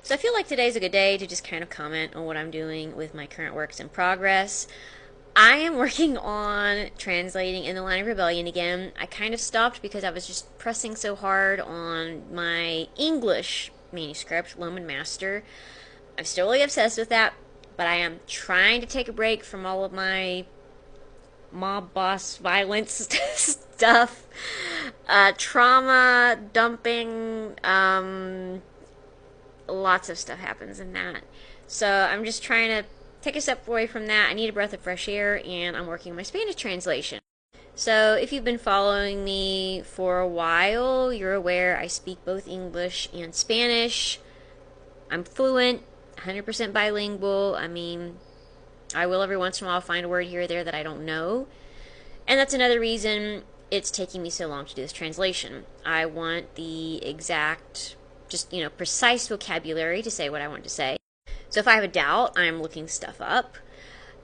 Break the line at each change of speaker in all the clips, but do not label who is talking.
So I feel like today's a good day to just kind of comment on what I'm doing with my current works in progress. I am working on translating In the Line of Rebellion again. I kind of stopped because I was just pressing so hard on my English manuscript, Loman Master. I'm still really obsessed with that, but I am trying to take a break from all of my mob boss violence stuff, trauma dumping, lots of stuff happens in that. So I'm just trying to take a step away from that. I need a breath of fresh air, and I'm working on my Spanish translation. So if you've been following me for a while, you're aware I speak both English and Spanish. I'm fluent, 100% bilingual. I mean, I will every once in a while find a word here or there that I don't know. And that's another reason it's taking me so long to do this translation. I want the exact, just, precise vocabulary to say what I want to say. So if I have a doubt, I'm looking stuff up.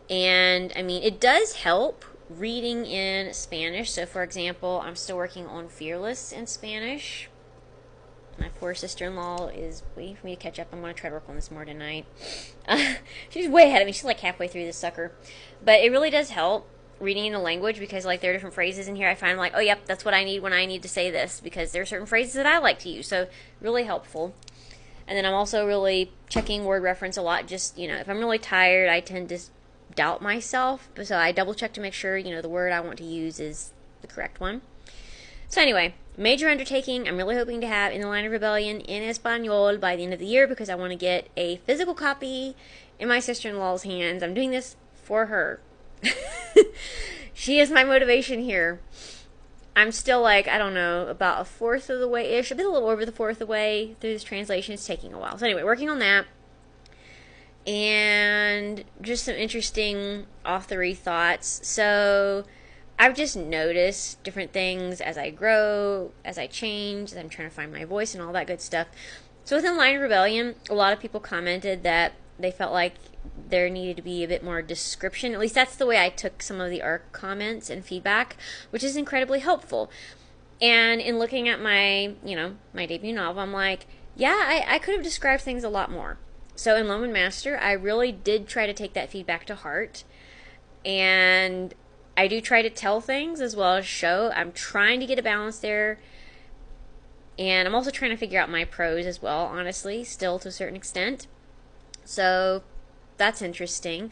And, I mean, it does help reading in Spanish. So, for example, I'm still working on Fearless in Spanish. My poor sister-in-law is waiting for me to catch up. I'm going to try to work on this more tonight. She's way ahead of me. She's like halfway through this sucker. But it really does help reading in the language because, like, there are different phrases in here. I find, like, oh, yep, that's what I need when I need to say this because there are certain phrases that I like to use. So, really helpful. And then I'm also really checking word reference a lot. Just, if I'm really tired, I tend to doubt myself. So I double check to make sure, the word I want to use is the correct one. So anyway, major undertaking. I'm really hoping to have In the Line of Rebellion in Espanol by the end of the year because I want to get a physical copy in my sister-in-law's hands. I'm doing this for her. She is my motivation here. I'm still like, I don't know, about a fourth of the way-ish. I've been a little over the fourth of the way through this translation. It's taking a while. So anyway, working on that. And just some interesting off-the-reef thoughts. So I've just noticed different things as I grow, as I change, as I'm trying to find my voice and all that good stuff. So within Line of Rebellion, a lot of people commented that they felt like there needed to be a bit more description. At least that's the way I took some of the ARC comments and feedback, which is incredibly helpful. And in looking at my, my debut novel, I'm like, yeah, I could have described things a lot more. So in Loman Master, I really did try to take that feedback to heart. And I do try to tell things as well as show. I'm trying to get a balance there. And I'm also trying to figure out my prose as well, honestly, still to a certain extent. So that's interesting.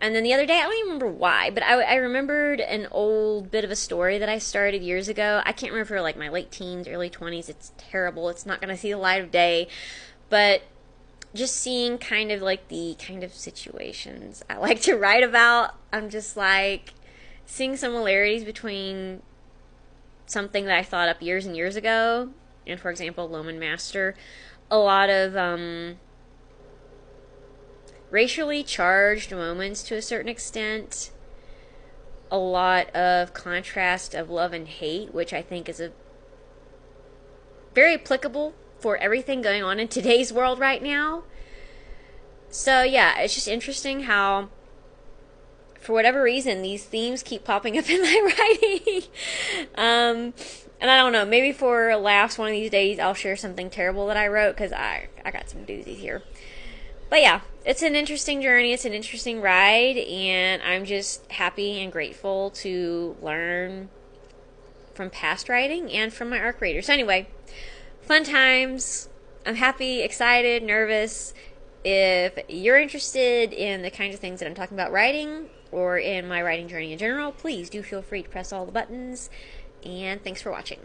And then the other day, I don't even remember why, but I remembered an old bit of a story that I started years ago. I can't remember if it was like my late teens, early 20s. It's terrible. It's not going to see the light of day. But just seeing kind of like the kind of situations I like to write about, I'm just like seeing similarities between something that I thought up years and years ago, and for example, Loman Master, a lot of racially charged moments to a certain extent, a lot of contrast of love and hate, which I think is a very applicable for everything going on in today's world right now. So yeah, it's just interesting how, for whatever reason, these themes keep popping up in my writing. And I don't know, maybe for laughs one of these days I'll share something terrible that I wrote, because I got some doozies here. But yeah, it's an interesting journey, it's an interesting ride, and I'm just happy and grateful to learn from past writing and from my ARC readers. So anyway, fun times. I'm happy, excited, nervous. If you're interested in the kinds of things that I'm talking about writing, or in my writing journey in general, please do feel free to press all the buttons, and thanks for watching.